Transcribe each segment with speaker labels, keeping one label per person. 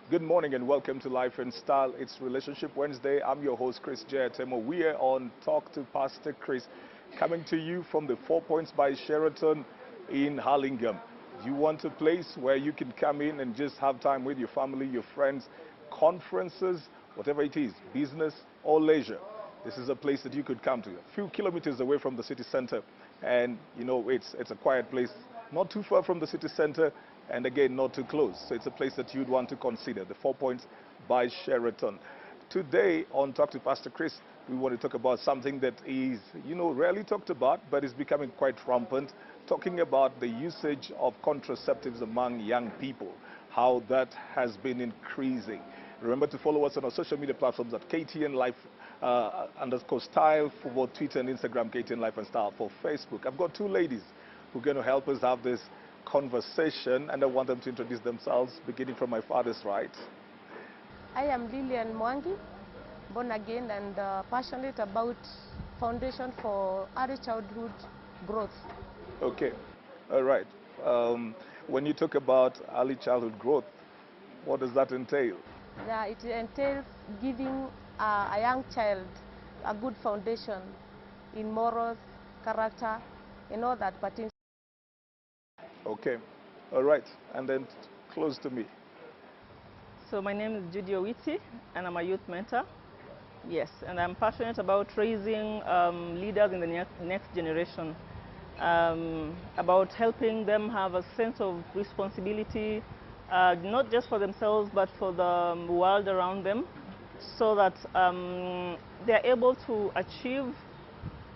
Speaker 1: Good morning and welcome to Life and Style. It's Relationship Wednesday. I'm your host, Chris Temo. We are on Talk to Pastor Chris, coming to you from the 4 Points by Sheraton in Harlingen. You want a place where you can come in and just have time with your family, your friends, conferences, whatever it is, business or leisure. This is a place that you could come to, a few kilometers away from the city center. And, you know, it's a quiet place, not too far from the city center, and again, not too close. So it's a place that you'd want to consider, the 4 Points by Sheraton. Today on Talk to Pastor Chris, we want to talk about something that is, rarely talked about, but is becoming quite rampant, talking about the usage of contraceptives among young people, how that has been increasing. Remember to follow us on our social media platforms at KTN Life _style for both Twitter and Instagram, KTN Life and Style for Facebook. I've got two ladies who are going to help us have this conversation, and I want them to introduce themselves, beginning from my father's right.
Speaker 2: I am Lillian Mwangi, born again and passionate about Foundation for Early Childhood Growth.
Speaker 1: Okay, all right. When you talk about early childhood growth, what does that entail?
Speaker 2: Yeah, it entails giving a young child a good foundation in morals, character, and all that pertains.
Speaker 1: Okay, all right. And then close to me.
Speaker 3: So my name is Judy Owiti, and I'm a youth mentor. Yes, and I'm passionate about raising leaders in the next generation, about helping them have a sense of responsibility, not just for themselves, but for the world around them, so that they're able to achieve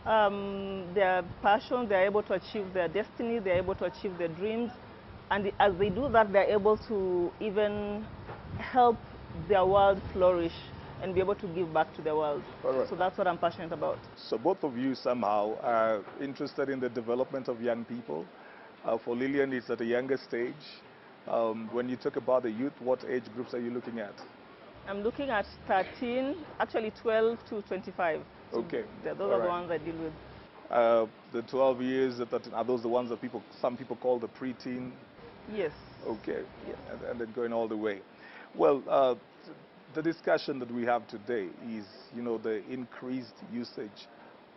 Speaker 3: their passion, they're able to achieve their destiny, they're able to achieve their dreams. And as they do that, they're able to even help their world flourish and be able to give back to the world.
Speaker 1: Right.
Speaker 3: So that's what I'm passionate about.
Speaker 1: So both of you somehow are interested in the development of young people. For Lillian, it's at a younger stage. When you talk about the youth, what age groups are you looking at?
Speaker 3: I'm looking at 13, actually 12 to 25. So
Speaker 1: okay.
Speaker 3: Those are the ones I deal with.
Speaker 1: The 12 years, the 13, are those the ones that some people call the preteen?
Speaker 3: Yes.
Speaker 1: Okay.
Speaker 3: Yes.
Speaker 1: And then going all the way. Well, the discussion that we have today is, the increased usage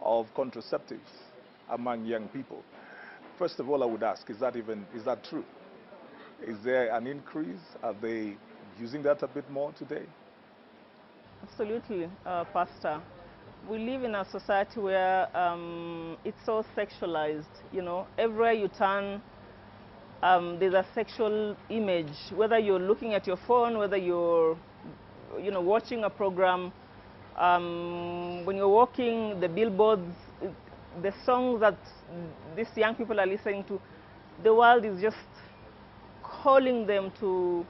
Speaker 1: of contraceptives among young people. First of all, I would ask, is that true? Is there an increase? Are they using that a bit more today?
Speaker 3: Absolutely, Pastor. We live in a society where it's so sexualized. Everywhere you turn, there's a sexual image. Whether you're looking at your phone, whether you're, watching a program, when you're walking, the billboards, the songs that these young people are listening to, the world is just calling them to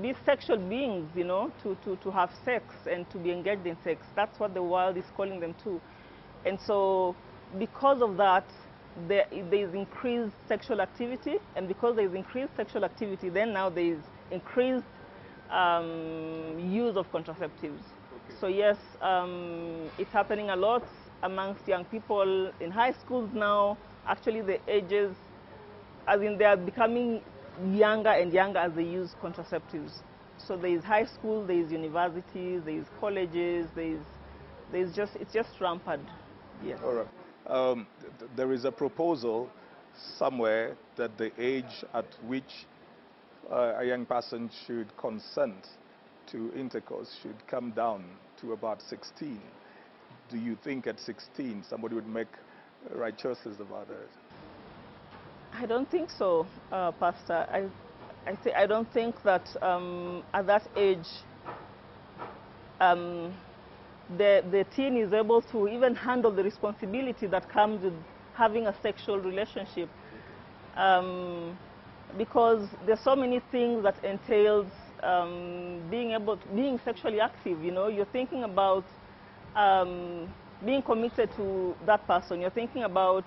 Speaker 3: be sexual beings, to have sex and to be engaged in sex. That's what the world is calling them to. And so because of that, there is increased sexual activity, and because there is increased sexual activity, then now there is increased use of contraceptives. Okay. So yes, it's happening a lot amongst young people in high schools now. Actually, the ages, they are becoming younger and younger as they use contraceptives. So there is high school, there is universities, there is colleges, it's just rampant. Yes.
Speaker 1: All right. There is a proposal somewhere that the age at which a young person should consent to intercourse should come down to about 16. Do you think at 16 somebody would make right choices about it?
Speaker 3: I don't think so, Pastor. I don't think that at that age the teen is able to even handle the responsibility that comes with having a sexual relationship, because there's so many things that entails being sexually active. You're thinking about being committed to that person. You're thinking about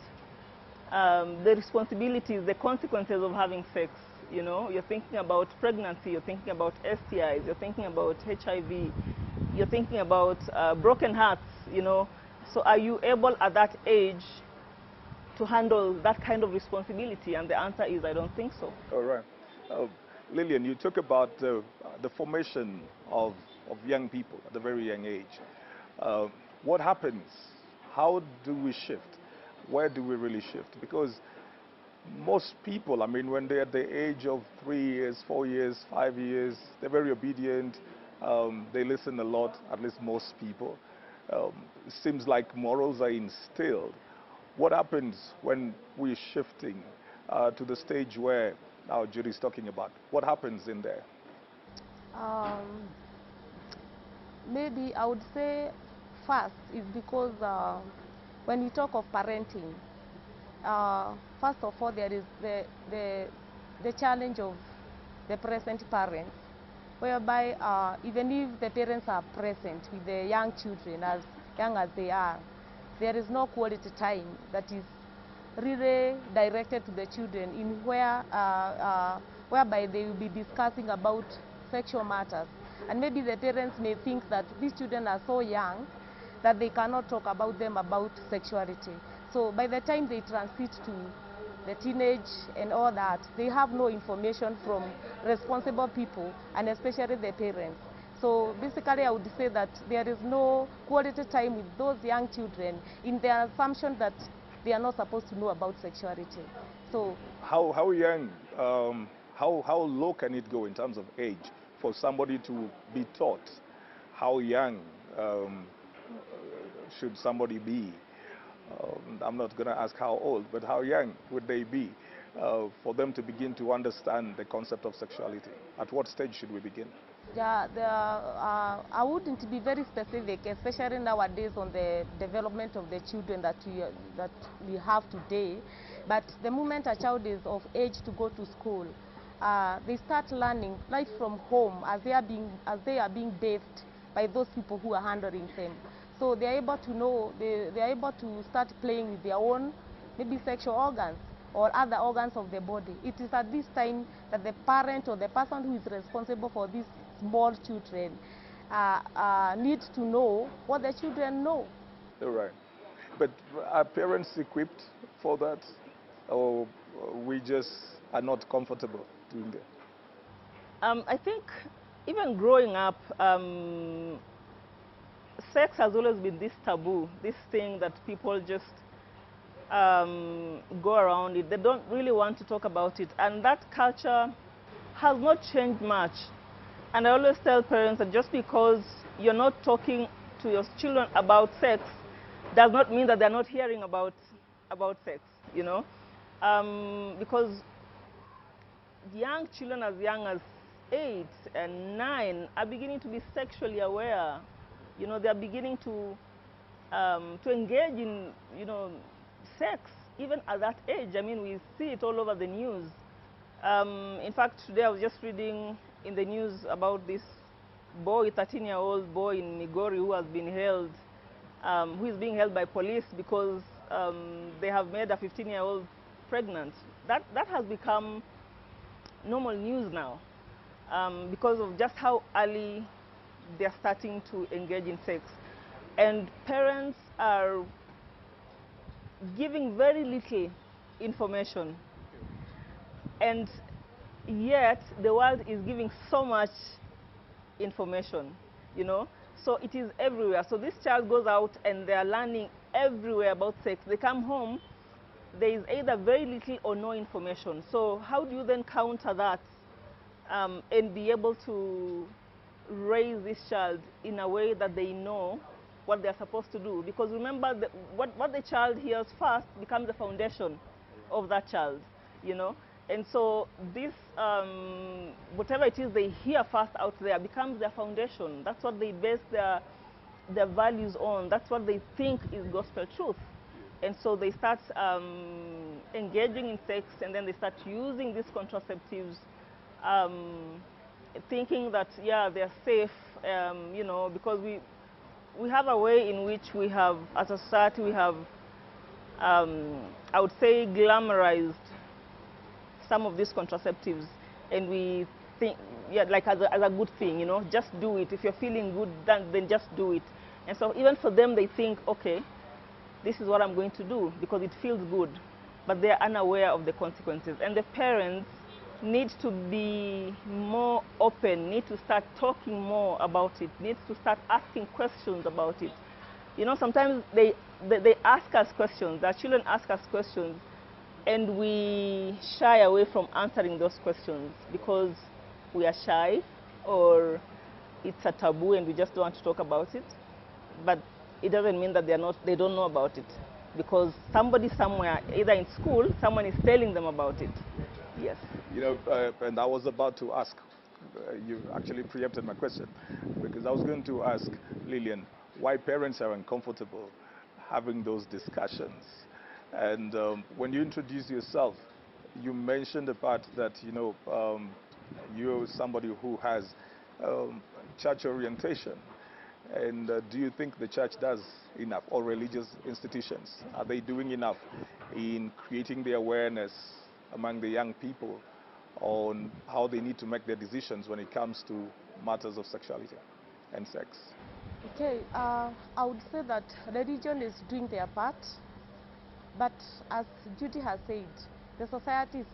Speaker 3: the responsibilities, the consequences of having sex. You're thinking about pregnancy, you're thinking about STIs, you're thinking about HIV, you're thinking about broken hearts, So are you able at that age to handle that kind of responsibility? And the answer is, I don't think so.
Speaker 1: All right. Lillian, you talk about the formation of young people at a very young age. Uh, what happens? How do we shift? Where do we really shift? Because most people, I mean, when they're at the age of 3 years, 4 years, 5 years, they're very obedient. They listen a lot, at least most people. It seems like morals are instilled. What happens when we're shifting to the stage where our jury is talking about? What happens in there?
Speaker 2: Um, Maybe I would say first is because when we talk of parenting, first of all, there is the challenge of the present parents, whereby even if the parents are present with the young children, as young as they are, there is no quality time that is really directed to the children in whereby they will be discussing about sexual matters. And maybe the parents may think that these children are so young that they cannot talk about them about sexuality. So by the time they transit to the teenage and all that, they have no information from responsible people, and especially the parents. So basically I would say that there is no quality time with those young children in the assumption that they are not supposed to know about sexuality. So
Speaker 1: How young, how low can it go in terms of age for somebody to be taught? How young should somebody be? I'm not going to ask how old, but how young would they be for them to begin to understand the concept of sexuality? At what stage should we begin?
Speaker 2: yeah, I wouldn't be very specific, especially nowadays on the development of the children that we have today. But the moment a child is of age to go to school, they start learning right from home as they are being bathed by those people who are handling them. So they are able to know, they are able to start playing with their own, maybe sexual organs or other organs of the body. It is at this time that the parent or the person who is responsible for these small children needs to know what the children know.
Speaker 1: All right. But are parents equipped for that? Or we just are not comfortable doing that?
Speaker 3: I think even growing up, sex has always been this taboo, this thing that people just go around it. They don't really want to talk about it. And that culture has not changed much. And I always tell parents that just because you're not talking to your children about sex does not mean that they're not hearing about sex, you know? Because young children as young as 8 and 9 are beginning to be sexually aware. You know, they're beginning to engage in, you know, sex even at that age. I mean, we see it all over the news. In fact, today I was just reading in the news about this boy, 13-year-old boy in Migori who has been held, who is being held by police because they have made a 15-year-old pregnant. That has become normal news now because of just how early they're starting to engage in sex. And parents are giving very little information. And yet the world is giving so much information, you know. So it is everywhere. So this child goes out and they are learning everywhere about sex. They come home, there is either very little or no information. So how do you then counter that and be able to raise this child in a way that they know what they're supposed to do? Because remember, what the child hears first becomes the foundation of that child, you know. And so this, whatever it is they hear first out there becomes their foundation. That's what they base their values on. That's what they think is gospel truth. And so they start engaging in sex, and then they start using these contraceptives, thinking that, yeah, they're safe, you know, because we have a way in which we have, as a society, we have, I would say, glamorized some of these contraceptives, and we think, yeah, like as a good thing, you know, just do it. If you're feeling good, then just do it. And so even for them, they think, okay, this is what I'm going to do because it feels good, but they're unaware of the consequences. And the parents need to be more open, need to start talking more about it, needs to start asking questions about it. You know, sometimes they ask us questions, our children ask us questions, and we shy away from answering those questions because we are shy or it's a taboo and we just don't want to talk about it. But it doesn't mean that they don't know about it, because somebody somewhere, either in school, someone is telling them about it. Yes.
Speaker 1: You know, and I was about to ask, you actually preempted my question, because I was going to ask Lillian why parents are uncomfortable having those discussions. And when you introduced yourself, you mentioned the part that, you know, you're somebody who has church orientation. And do you think the church does enough, or religious institutions? Are they doing enough in creating the awareness among the young people on how they need to make their decisions when it comes to matters of sexuality and sex?
Speaker 2: Okay, I would say that religion is doing their part, but as Judy has said, the society is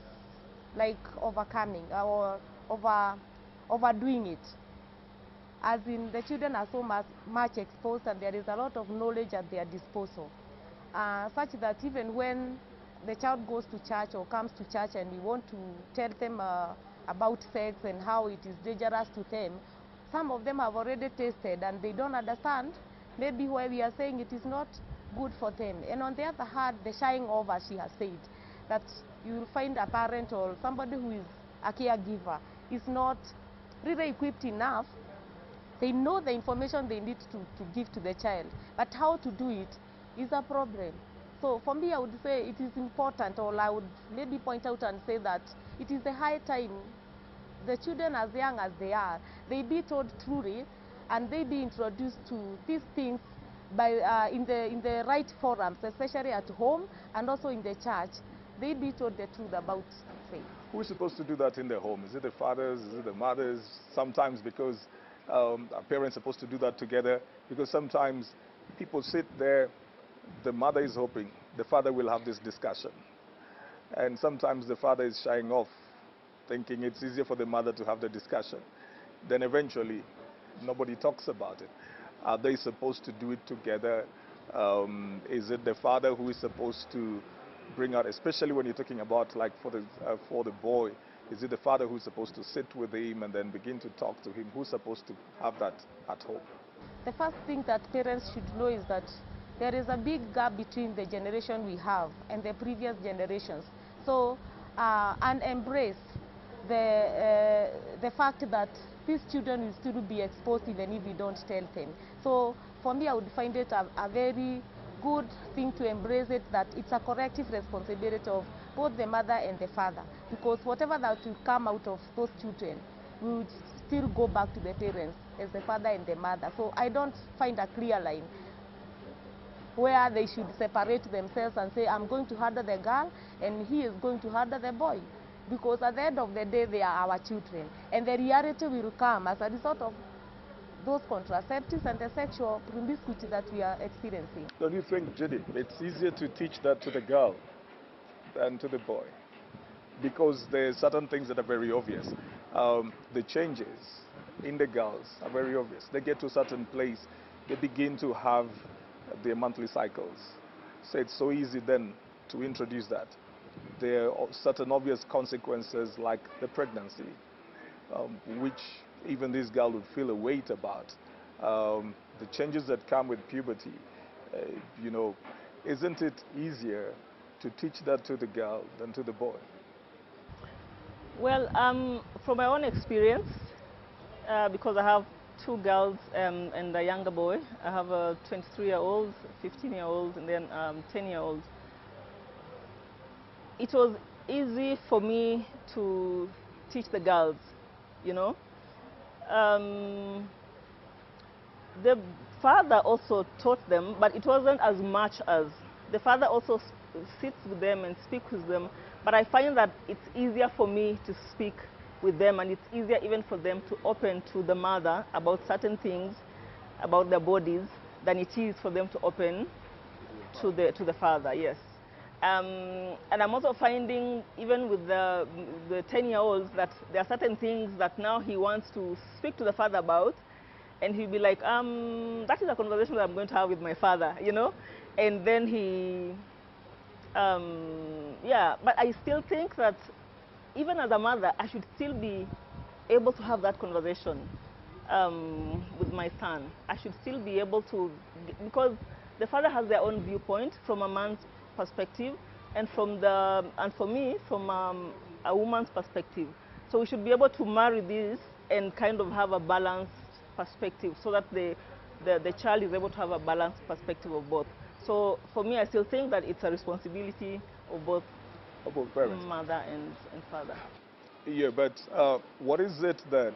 Speaker 2: like overcoming or overdoing it. As in, the children are so much exposed, and there is a lot of knowledge at their disposal, such that even when the child goes to church or comes to church and we want to tell them about sex and how it is dangerous to them, some of them have already tasted and they don't understand maybe why we are saying it is not good for them. And on the other hand, the shying off, as she has said, that you will find a parent or somebody who is a caregiver is not really equipped enough. They know the information they need to give to the child, but how to do it is a problem. So for me, I would say it is important, or I would maybe point out and say that it is a high time the children, as young as they are, they be told truly, and they be introduced to these things by in the right forums, especially at home and also in the church. They be told the truth about faith.
Speaker 1: Who is supposed to do that in the home? Is it the fathers? Is it the mothers? Sometimes because our parents are supposed to do that together, because sometimes people sit there, the mother is hoping the father will have this discussion, and sometimes the father is shying off, thinking it's easier for the mother to have the discussion. Then eventually nobody talks about it. Are they supposed to do it together? Is it the father who is supposed to bring out, especially when you're talking about like for the boy, is it the father who's supposed to sit with him and then begin to talk to him? Who's supposed to have that at home?
Speaker 2: The first thing that parents should know is that there is a big gap between the generation we have and the previous generations. So, and embrace the fact that these children will still be exposed even if we don't tell them. So, for me, I would find it a very good thing to embrace it, that it's a collective responsibility of both the mother and the father, because whatever that will come out of those children will still go back to the parents as the father and the mother. So I don't find a clear line where they should separate themselves and say, I'm going to harder the girl and he is going to harder the boy, because at the end of the day they are our children, and the reality will come as a result of those contraceptives and the sexual promiscuity that we are experiencing.
Speaker 1: Don't you think, Judy, it's easier to teach that to the girl than to the boy? Because there's certain things that are very obvious. The changes in the girls are very obvious. They get to a certain place, they begin to have their monthly cycles. So it's so easy then to introduce that. There are certain obvious consequences like the pregnancy, which even this girl would feel a weight about. The changes that come with puberty, you know, isn't it easier to teach that to the girl than to the boy?
Speaker 3: Well, from my own experience, because I have two girls and a younger boy. I have a 23-year-old, 15-year-old, and then 10-year-old. It was easy for me to teach the girls, you know. The father also taught them, but it wasn't as much as. The father also sits with them and speaks with them, but I find that it's easier for me to speak with them, and it's easier even for them to open to the mother about certain things about their bodies than it is for them to open to the father, yes. And I'm also finding, even with the 10-year-olds, that there are certain things that now he wants to speak to the father about, and he'll be like, that is a conversation that I'm going to have with my father, you know? And then he, yeah, but I still think that even as a mother, I should still be able to have that conversation with my son. I should still be able to, because the father has their own viewpoint from a man's perspective, and for me, from a woman's perspective. So we should be able to marry this and kind of have a balanced perspective, so that the child is able to have a balanced perspective of both. So for me, I still think that it's a responsibility of both
Speaker 1: parents,
Speaker 3: mother and father.
Speaker 1: Yeah, but what is it that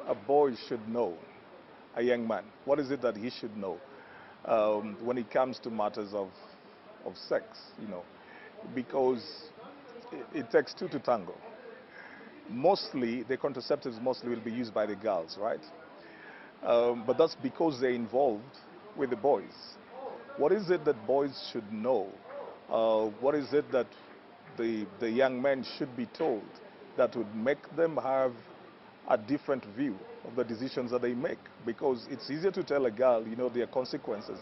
Speaker 1: a boy should know, a young man? What is it that he should know when it comes to matters of sex, you know? Because it takes two to tango. Mostly, the contraceptives mostly will be used by the girls, right? But that's because they're involved with the boys. What is it that boys should know? What is it that the young men should be told that would make them have a different view of the decisions that they make? Because it's easier to tell a girl, you know, there are consequences,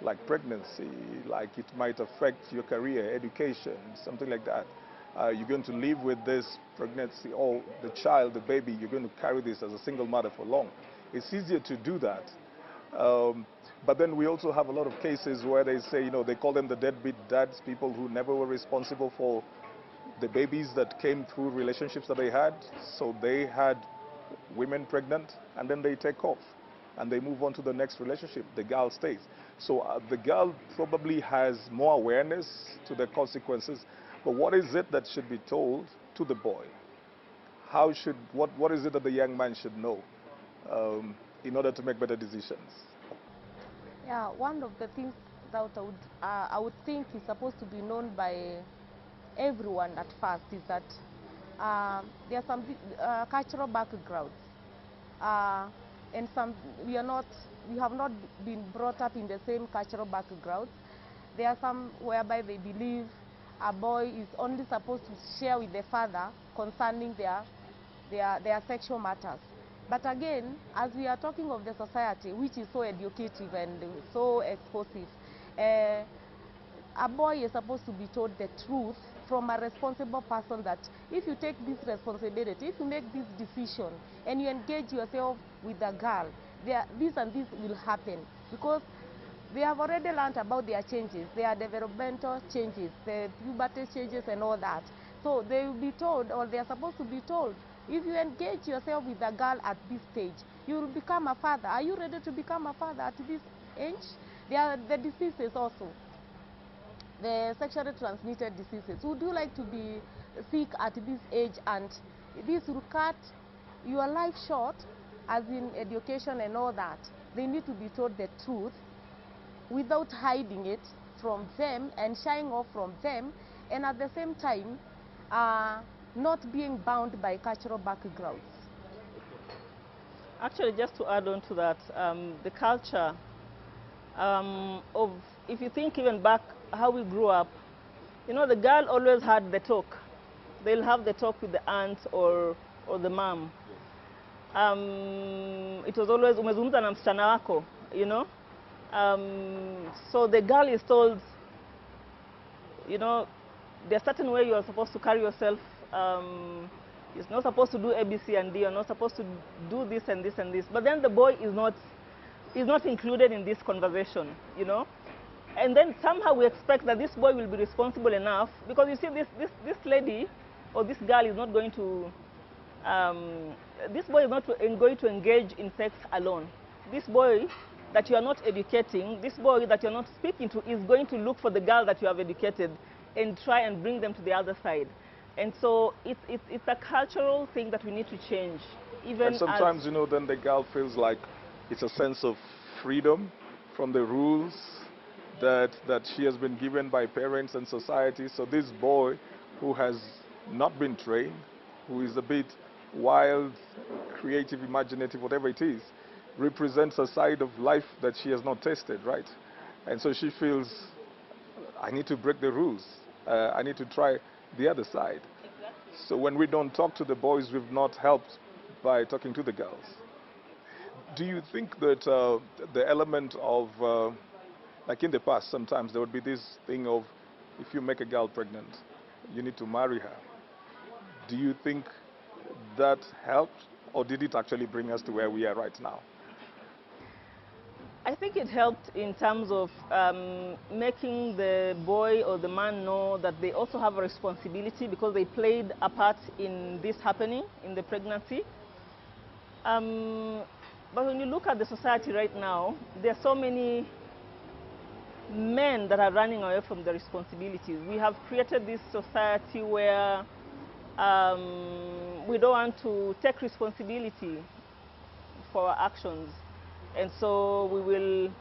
Speaker 1: like pregnancy, like it might affect your career, education, something like that. You're going to live with this pregnancy, or the child, the baby, you're going to carry this as a single mother for long. It's easier to do that. But then we also have a lot of cases where they say, you know, they call them the deadbeat dads, people who never were responsible for the babies that came through relationships that they had. So they had women pregnant, and then they take off and they move on to the next relationship. The girl stays. So the girl probably has more awareness to the consequences. But what is it that should be told to the boy? What is it that the young man should know in order to make better decisions?
Speaker 2: Yeah, one of the things that I would think is supposed to be known by everyone at first is that there are some cultural backgrounds, and we have not been brought up in the same cultural backgrounds. There are some whereby they believe a boy is only supposed to share with the father concerning their sexual matters. But again, as we are talking of the society, which is so educative and so exposive, a boy is supposed to be told the truth from a responsible person, that if you take this responsibility, if you make this decision and you engage yourself with a girl, this and this will happen, because they have already learned about their changes, their developmental changes, the puberty changes and all that. So they will be told, or they are supposed to be told, if you engage yourself with a girl at this stage, you will become a father. Are you ready to become a father at this age? There are the diseases also, the sexually transmitted diseases. Would you like to be sick at this age, and this will cut your life short, as in education and all that? They need to be told the truth without hiding it from them and shying off from them, and at the same time not being bound by cultural backgrounds.
Speaker 3: Actually, just to add on to that, the culture of, if you think even back how we grew up, you know, the girl always had the talk. They'll have the talk with the aunt or the mom. It was always umezungumza na msichana wako, you know. So the girl is told, you know, there's a certain way you are supposed to carry yourself. You're not supposed to do A, B, C, and D. You're not supposed to do this and this and this. But then the boy is not included in this conversation, you know. And then somehow we expect that this boy will be responsible enough, because you see, this lady or this girl is not going to, this boy is not going to engage in sex alone. This boy that you are not educating, this boy that you're not speaking to, is going to look for the girl that you have educated and try and bring them to the other side. And so it's a cultural thing that we need to change. Even
Speaker 1: and sometimes, you know, then the girl feels like it's a sense of freedom from the rules that she has been given by parents and society. So this boy who has not been trained, who is a bit wild, creative, imaginative, whatever it is, represents a side of life that she has not tasted, right? And so she feels I need to break the rules. I need to try the other side. So when we don't talk to the boys, we've not helped by talking to the girls. Do you think that the element of, like in the past, sometimes there would be this thing of, if you make a girl pregnant, you need to marry her. Do you think that helped, or did it actually bring us to where we are right now?
Speaker 3: I think it helped in terms of making the boy or the man know that they also have a responsibility because they played a part in this happening, in the pregnancy. But when you look at the society right now, there are so many men that are running away from the responsibilities. We have created this society where we don't want to take responsibility for our actions. And so we will,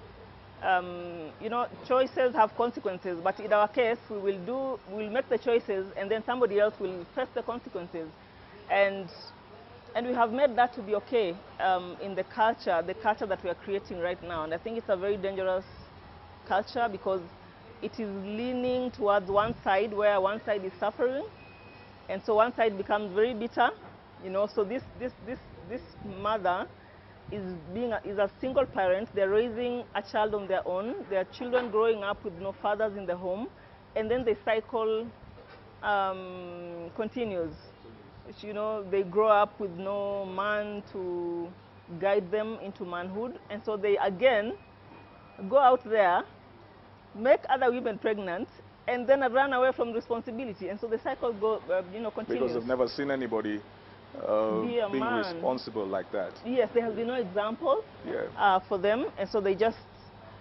Speaker 3: you know, choices have consequences. But in our case, we'll make the choices, and then somebody else will face the consequences. And we have made that to be okay in the culture that we are creating right now. And I think it's a very dangerous culture because it is leaning towards one side, where one side is suffering, and so one side becomes very bitter. You know, so this mother is a single parent. They're raising a child on their own. Their children growing up with no fathers in the home, and then the cycle continues. You know, they grow up with no man to guide them into manhood, and so they again go out there, make other women pregnant, and then run away from responsibility, and so the cycle continues.
Speaker 1: Because they've never seen anybody being responsible like that.
Speaker 3: Yes, there has been no example for them, and so they just,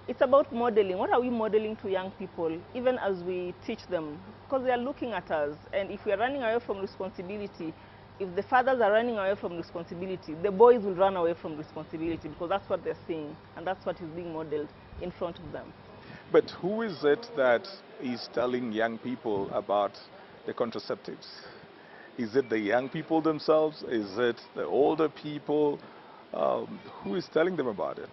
Speaker 3: it's about modeling. What are we modeling to young people, even as we teach them? Because they are looking at us, and if we are running away from responsibility, if the fathers are running away from responsibility, the boys will run away from responsibility because that's what they're seeing, and that's what is being modeled in front of them.
Speaker 1: But who is it that is telling young people about the contraceptives? Is it the young people themselves? Is it the older people? Who is telling them about it?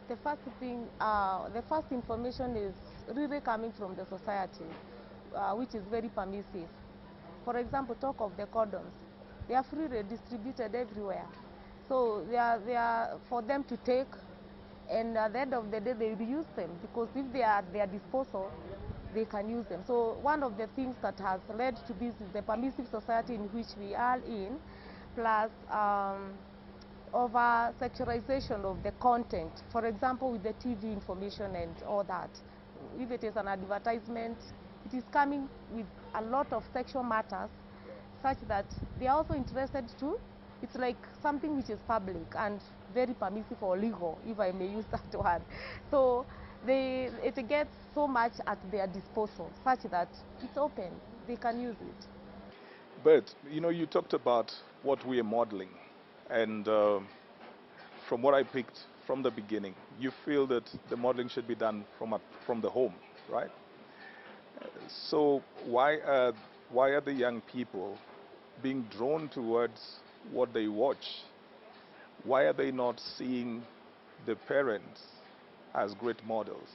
Speaker 2: The first thing, the first information is really coming from the society, which is very permissive. For example, talk of the condoms. They are freely distributed everywhere. So they are for them to take, and at the end of the day, they reuse them, because if they are at their disposal, they can use them. So one of the things that has led to this is the permissive society in which we are in, plus over sexualization of the content. For example, with the TV information and all that. If it is an advertisement, it is coming with a lot of sexual matters, such that they are also interested to, it's like something which is public and very permissive or legal, if I may use that word. So it gets so much at their disposal, such that it's open, they can use it.
Speaker 1: But, you know, you talked about what we are modeling, and from what I picked from the beginning, you feel that the modeling should be done from the home, right? So why are the young people being drawn towards what they watch? Why are they not seeing the parents as great models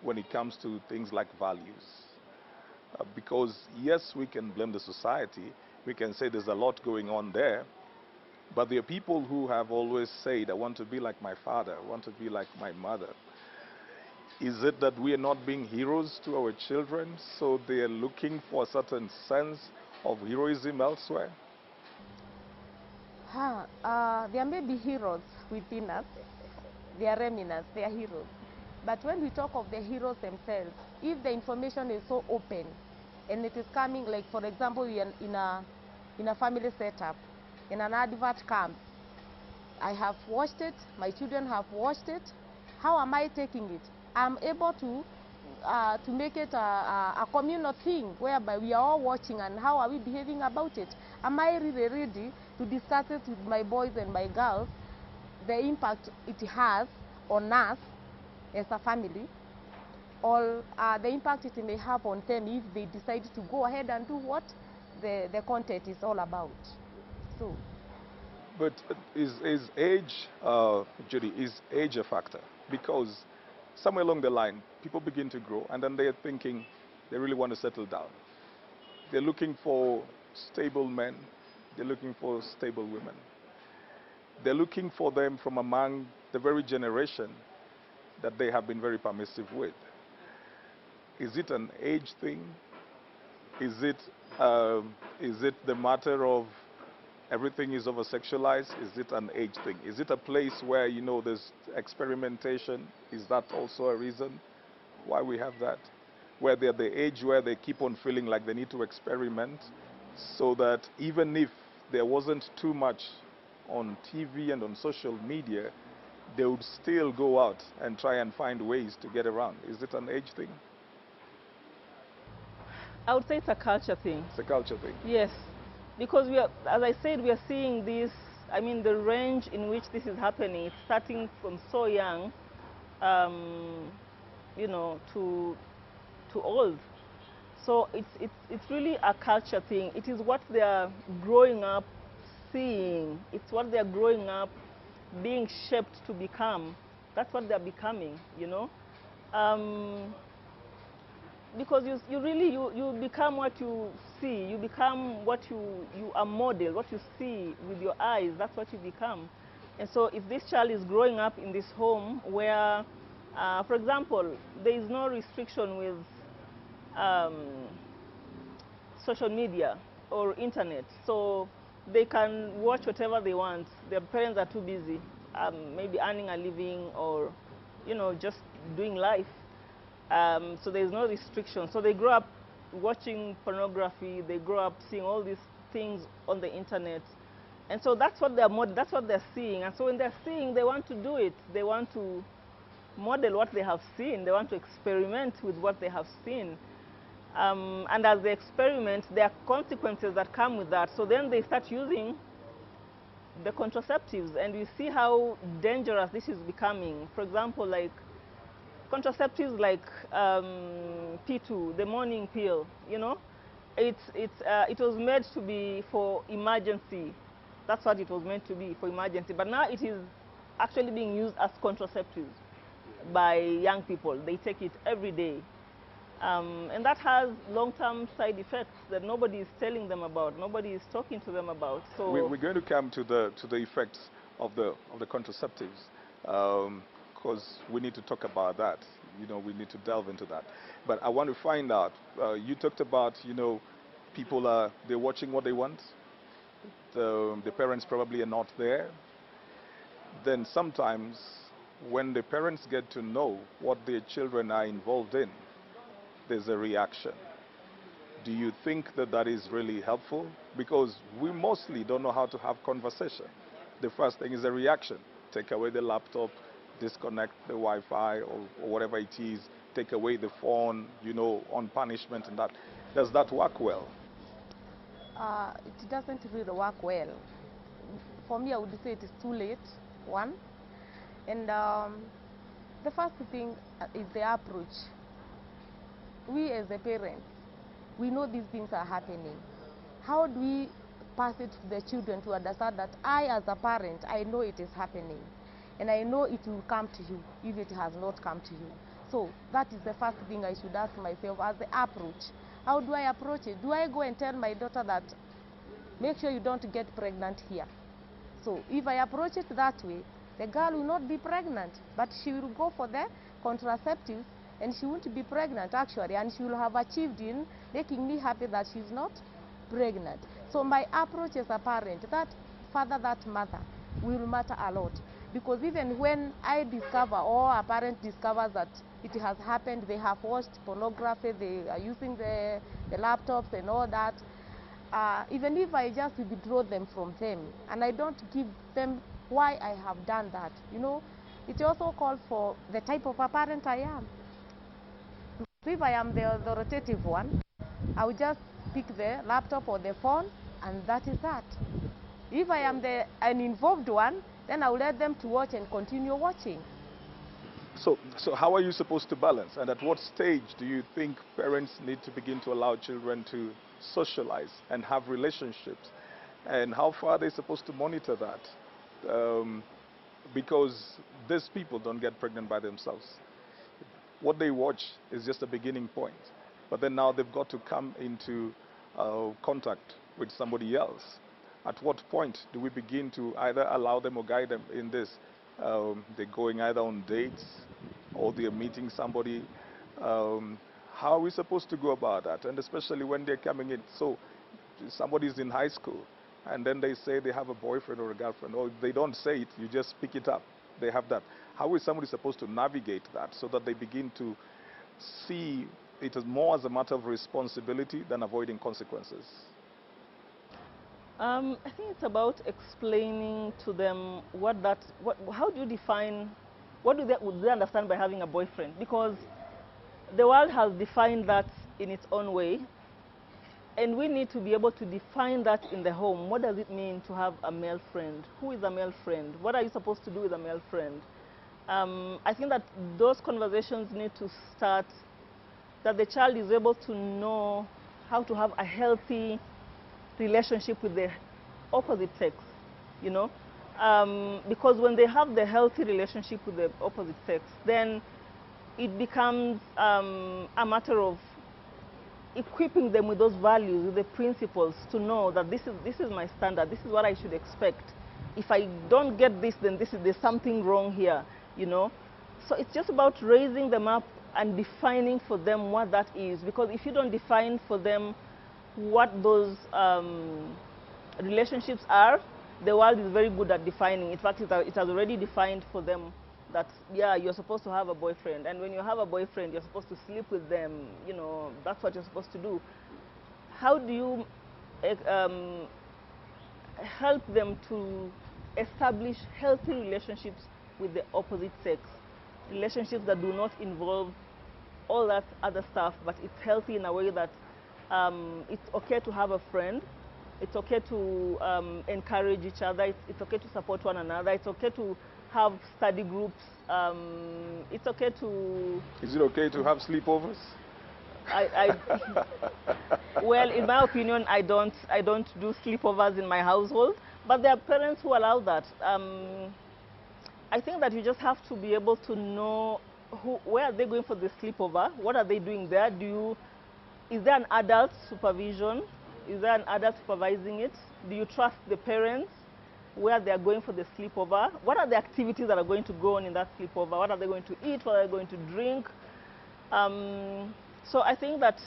Speaker 1: when it comes to things like values? Because yes, we can blame the society. We can say there's a lot going on there. But there are people who have always said, I want to be like my father, I want to be like my mother. Is it that we are not being heroes to our children, so they are looking for a certain sense of heroism elsewhere?
Speaker 2: There may be heroes within us. They are remnants, they are heroes. But when we talk of the heroes themselves, if the information is so open, and it is coming, like for example, we are in a family setup, and an advert comes, I have watched it, my children have watched it, how am I taking it? I'm able to make it a communal thing, whereby we are all watching, and how are we behaving about it? Am I really ready to discuss it with my boys and my girls, the impact it has on us as a family, or the impact it may have on them if they decide to go ahead and do what the content is all about. So,
Speaker 1: but is age, Judy, is age a factor? Because somewhere along the line, people begin to grow, and then they're thinking they really want to settle down. They're looking for stable men. They're looking for stable women. They're looking for them from among the very generation that they have been very permissive with. Is it an age thing? Is it the matter of everything is over-sexualized? Is it an age thing? Is it a place where, you know, there's experimentation? Is that also a reason why we have that? Where they're the age where they keep on feeling like they need to experiment, so that even if there wasn't too much on TV and on social media, they would still go out and try and find ways to get around. Is it an age thing?
Speaker 3: I would say it's a culture thing.
Speaker 1: It's a culture thing.
Speaker 3: Yes, because we are, as I said, we are seeing this. I mean, the range in which this is happening, it's starting from so young, you know, to old. So it's really a culture thing. It is what they are growing up seeing. It's what they are growing up being shaped to become. That's what they are becoming, you know. Because you become what you see. You become what you are modeled, what you see with your eyes. That's what you become. And so if this child is growing up in this home where, for example, there is no restriction with social media or internet, so they can watch whatever they want. Their parents are too busy, maybe earning a living or, you know, just doing life. So there's no restriction. So they grow up watching pornography. They grow up seeing all these things on the internet. And so that's what that's what they're seeing. And so when they're seeing, they want to do it. They want to model what they have seen. They want to experiment with what they have seen. And as they experiment, there are consequences that come with that. So then they start using the contraceptives, and we see how dangerous this is becoming. For example, like contraceptives like P2, the morning pill, you know, it was made to be for emergency. That's what it was meant to be, for emergency. But now it is actually being used as contraceptives by young people. They take it every day. And that has long-term side effects that nobody is telling them about, nobody is talking to them about. So
Speaker 1: we're going to come to the effects of the contraceptives, because we need to talk about that. You know, we need to delve into that. But I want to find out. You talked about, you know, people they're watching what they want. The parents probably are not there. Then sometimes when the parents get to know what their children are involved in, there's a reaction. Do you think that that is really helpful? Because we mostly don't know how to have conversation. The first thing is a reaction. Take away the laptop, disconnect the Wi-Fi or whatever it is, take away the phone, you know, on punishment and that. Does that work well?
Speaker 2: It doesn't really work well. For me, I would say it is too late, one. And the first thing is the approach. We as the parents, we know these things are happening. How do we pass it to the children to understand that I as a parent, I know it is happening. And I know it will come to you if it has not come to you. So that is the first thing I should ask myself as the approach. How do I approach it? Do I go and tell my daughter that make sure you don't get pregnant here? So if I approach it that way, the girl will not be pregnant, but she will go for the contraceptives and she won't be pregnant actually, and she will have achieved in making me happy that she's not pregnant. So my approach as a parent, that father, that mother, will matter a lot. Because even when I discover, or a parent discovers that it has happened, they have watched pornography, they are using the laptops and all that, even if I just withdraw them from them and I don't give them why I have done that, you know, it also calls for the type of a parent I am. If I am the authoritative one, I will just pick the laptop or the phone, and that is that. If I am an involved one, then I will let them to watch and continue watching.
Speaker 1: So how are you supposed to balance? And at what stage do you think parents need to begin to allow children to socialize and have relationships? And how far are they supposed to monitor that? Because these people don't get pregnant by themselves. what they watch is just a beginning point. But then now they've got to come into contact with somebody else. At what point do we begin to either allow them or guide them in this? They're going either on dates or they're meeting somebody. How are we supposed to go about that? And especially when they're coming in. So somebody's in high school and then they say they have a boyfriend or a girlfriend, or they don't say it, you just pick it up. They have that. How is somebody supposed to navigate that so that they begin to see it as more as a matter of responsibility than avoiding consequences?
Speaker 3: I think it's about explaining to them how do you define, what would they understand by having a boyfriend? Because the world has defined that in its own way, and we need to be able to define that in the home. What does it mean to have a male friend? Who is a male friend? What are you supposed to do with a male friend? I think that those conversations need to start, that the child is able to know how to have a healthy relationship with the opposite sex, you know? Because when they have the healthy relationship with the opposite sex, then it becomes a matter of equipping them with those values, with the principles, to know that this is my standard, this is what I should expect. If I don't get this, then there's something wrong here, you know? So it's just about raising them up and defining for them what that is. Because if you don't define for them what those relationships are, the world is very good at defining. In fact, it has already defined for them that, yeah, you're supposed to have a boyfriend, and when you have a boyfriend, you're supposed to sleep with them, you know, that's what you're supposed to do. How do you help them to establish healthy relationships with the opposite sex? Relationships that do not involve all that other stuff, but it's healthy in a way that it's okay to have a friend, it's okay to encourage each other, it's okay to support one another, it's okay to have study groups, it's okay to...
Speaker 1: Is it okay to have sleepovers?
Speaker 3: Well, in my opinion, I don't do sleepovers in my household, but there are parents who allow that. I think that you just have to be able to know where are they going for the sleepover, what are they doing there, is there an adult supervision, is there an adult supervising it, do you trust the parents, where they are going for the sleepover, what are the activities that are going to go on in that sleepover, what are they going to eat, what are they going to drink. So I think that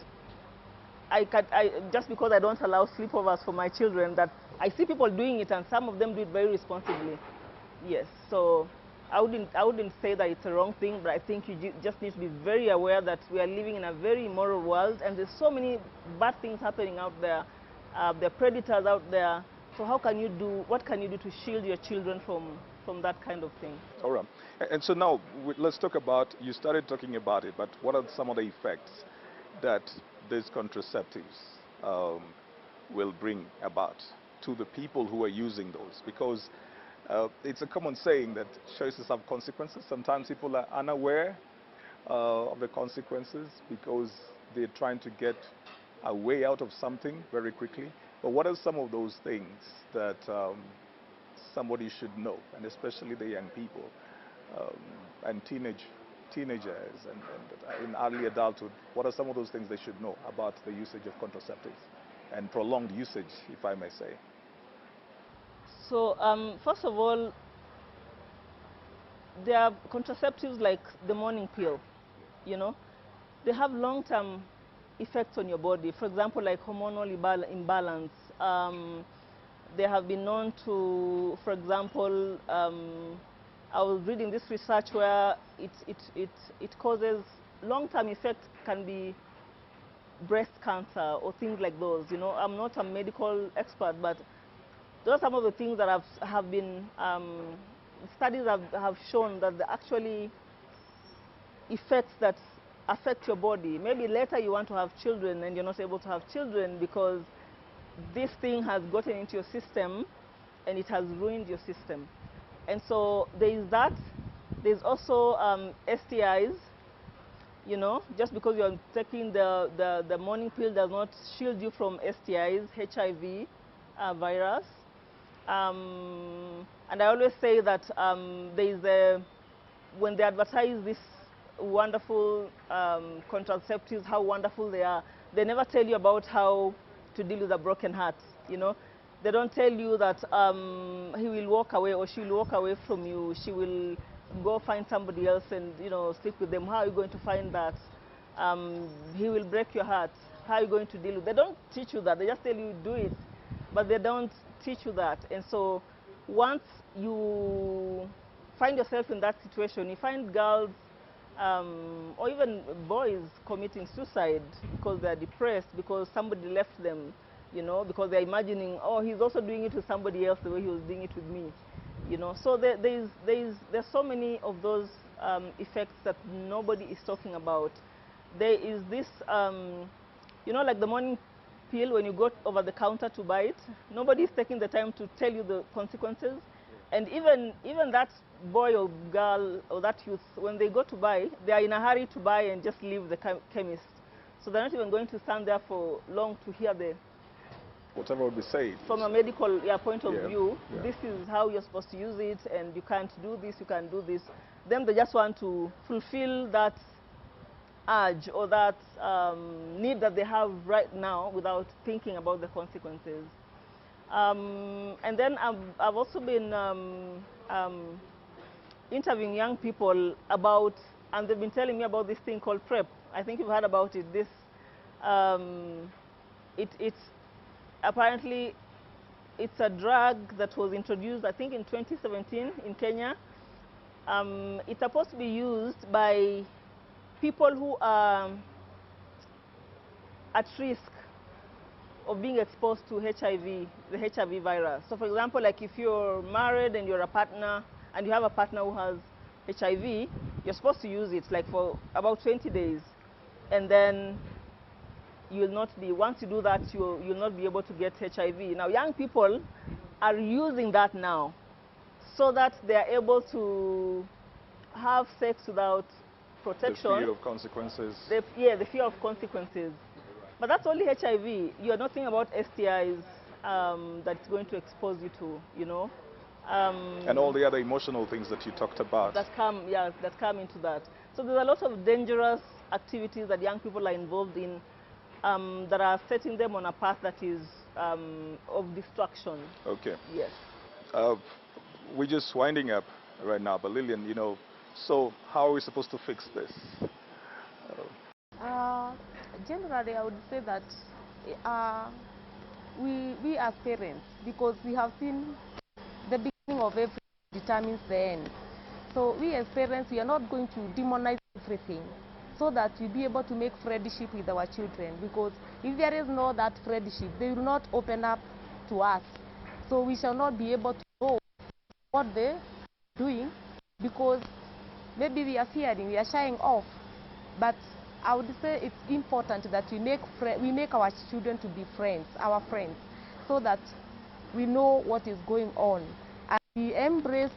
Speaker 3: just because I don't allow sleepovers for my children, that I see people doing it and some of them do it very responsibly. Yes, so I wouldn't say that it's a wrong thing, but I think you just need to be very aware that we are living in a very immoral world and there's so many bad things happening out there. There are predators out there. So what can you do to shield your children from that kind of thing?
Speaker 1: All right. And so now let's talk about, you started talking about it, but what are some of the effects that these contraceptives will bring about to the people who are using those? Because it's a common saying that choices have consequences. Sometimes people are unaware of the consequences because they're trying to get a way out of something very quickly. But what are some of those things that somebody should know, and especially the young people and teenagers and in early adulthood? What are some of those things they should know about the usage of contraceptives and prolonged usage, if I may say?
Speaker 3: So first of all, there are contraceptives like the morning pill, you know. They have long-term effects on your body. For example, like hormonal imbalance. They have been known to, for example, I was reading this research where it causes long-term effects, can be breast cancer or things like those. You know, I'm not a medical expert, but those are some of the things that have been, studies have shown that the actually effects that affect your body. Maybe later you want to have children and you're not able to have children because this thing has gotten into your system and it has ruined your system. And so there is that. There's also STIs. You know, just because you're taking the morning pill does not shield you from STIs, HIV, virus. And I always say that when they advertise this wonderful contraceptives, how wonderful they are. They never tell you about how to deal with a broken heart, you know. They don't tell you that he will walk away or she will walk away from you. She will go find somebody else and, you know, sleep with them. How are you going to find that? He will break your heart. How are you going to deal with it? They don't teach you that. They just tell you do it, but they don't teach you that. And so once you find yourself in that situation, you find girls or even boys committing suicide because they're depressed, because somebody left them, you know, because they're imagining, oh, he's also doing it with somebody else the way he was doing it with me, you know. So there's so many of those effects that nobody is talking about. There is this, you know, like the morning pill, when you go over the counter to buy it, nobody is taking the time to tell you the consequences. And even that boy or girl or that youth, when they go to buy, they are in a hurry to buy and just leave the chemist. So they're not even going to stand there for long to hear the
Speaker 1: whatever will be said.
Speaker 3: From a medical point of view, this is how you're supposed to use it, and you can't do this, you can't do this. Then they just want to fulfill that urge or that need that they have right now without thinking about the consequences. And then I've also been interviewing young people about, and they've been telling me about this thing called PrEP. I think you've heard about it. This, it's apparently, it's a drug that was introduced, I think, in 2017 in Kenya. It's supposed to be used by people who are at risk of being exposed to HIV, the HIV virus. So for example, like if you're married and you're a partner, and you have a partner who has HIV, you're supposed to use it like for about 20 days. And then you'll not be, once you do that, you'll not be able to get HIV. Now, young people are using that now so that they are able to have sex without protection.
Speaker 1: The fear of consequences.
Speaker 3: The fear of consequences. But that's only HIV. You're not thinking about STIs that's going to expose you to, you know.
Speaker 1: And all the other emotional things that you talked about.
Speaker 3: That come into that. So there's a lot of dangerous activities that young people are involved in that are setting them on a path that is of destruction.
Speaker 1: Okay.
Speaker 3: Yes.
Speaker 1: We're just winding up right now, but Lillian, you know, so how are we supposed to fix this?
Speaker 2: Generally, I would say that we as parents, because we have seen the beginning of everything determines the end. So we as parents, we are not going to demonize everything so that we be able to make friendship with our children, because if there is no that friendship, they will not open up to us. So we shall not be able to know what they're doing, because maybe we are fearing, we are shying off. But I would say it's important that we make our children to be friends, our friends, so that we know what is going on, and we embrace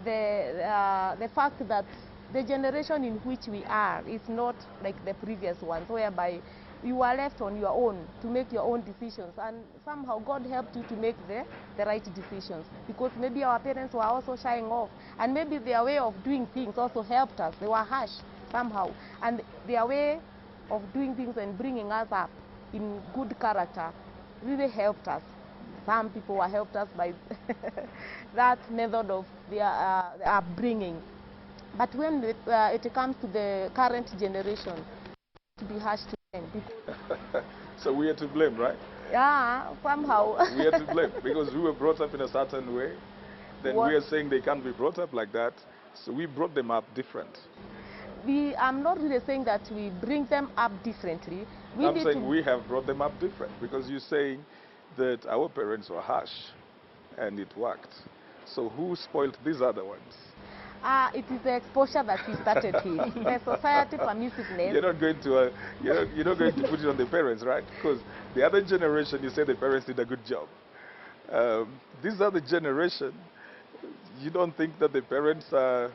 Speaker 2: the fact that the generation in which we are is not like the previous ones, whereby you are left on your own to make your own decisions, and somehow God helped you to make the right decisions, because maybe our parents were also shying off, and maybe their way of doing things also helped us. They were harsh somehow, and their way of doing things and bringing us up in good character really helped us. Some people were helped us by that method of their upbringing. But when it comes to the current generation, to be harsh to them.
Speaker 1: So we are to blame, right?
Speaker 2: Yeah, somehow.
Speaker 1: We are to blame because we were brought up in a certain way. Then we are saying they can't be brought up like that. So we brought them up different.
Speaker 2: I'm not really saying that we bring them up differently.
Speaker 1: I'm saying we have brought them up different, because you're saying that our parents were harsh and it worked. So who spoiled these other ones?
Speaker 2: It is the exposure that we started with. The society permissiveness.
Speaker 1: You're not going to you're not going to put it on the parents, right? Because the other generation, you say the parents did a good job. This other generation, you don't think that the parents are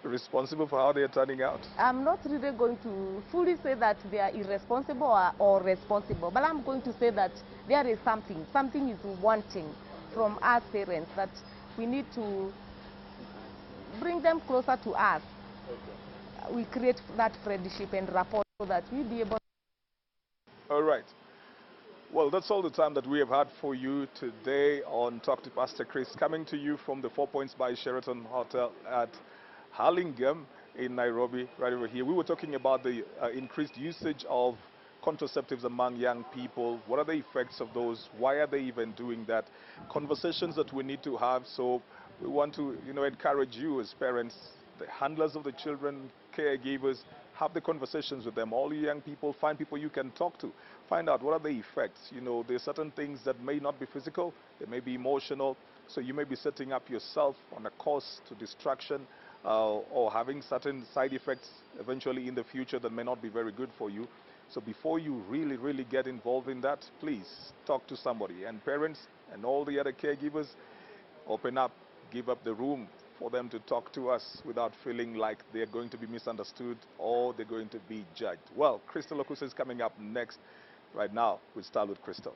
Speaker 1: responsible for how they are turning out?
Speaker 2: I'm not really going to fully say that they are irresponsible or responsible, but I'm going to say that there is something is wanting from us parents, that we need to bring them closer to us. we create that friendship and rapport so that we'll be able.
Speaker 1: All right. Well, that's all the time that we have had for you today on Talk to Pastor Chris, coming to you from the 4 Points by Sheraton Hotel at Hurlingham in Nairobi, right over here. We were talking about the increased usage of contraceptives among young people. What are the effects of those? Why are they even doing that? Conversations that we need to have. So we want to, encourage you as parents, the handlers of the children, caregivers, have the conversations with them. All you young people, find people you can talk to. Find out what are the effects. There's certain things that may not be physical, they may be emotional. So you may be setting up yourself on a course to distraction or having certain side effects eventually in the future that may not be very good for you. So before you really, really get involved in that, please talk to somebody. And parents and all the other caregivers, open up, give up the room for them to talk to us without feeling like they're going to be misunderstood or they're going to be judged. Well, Crystal Okusa is coming up next. Right now, we'll start with Crystal.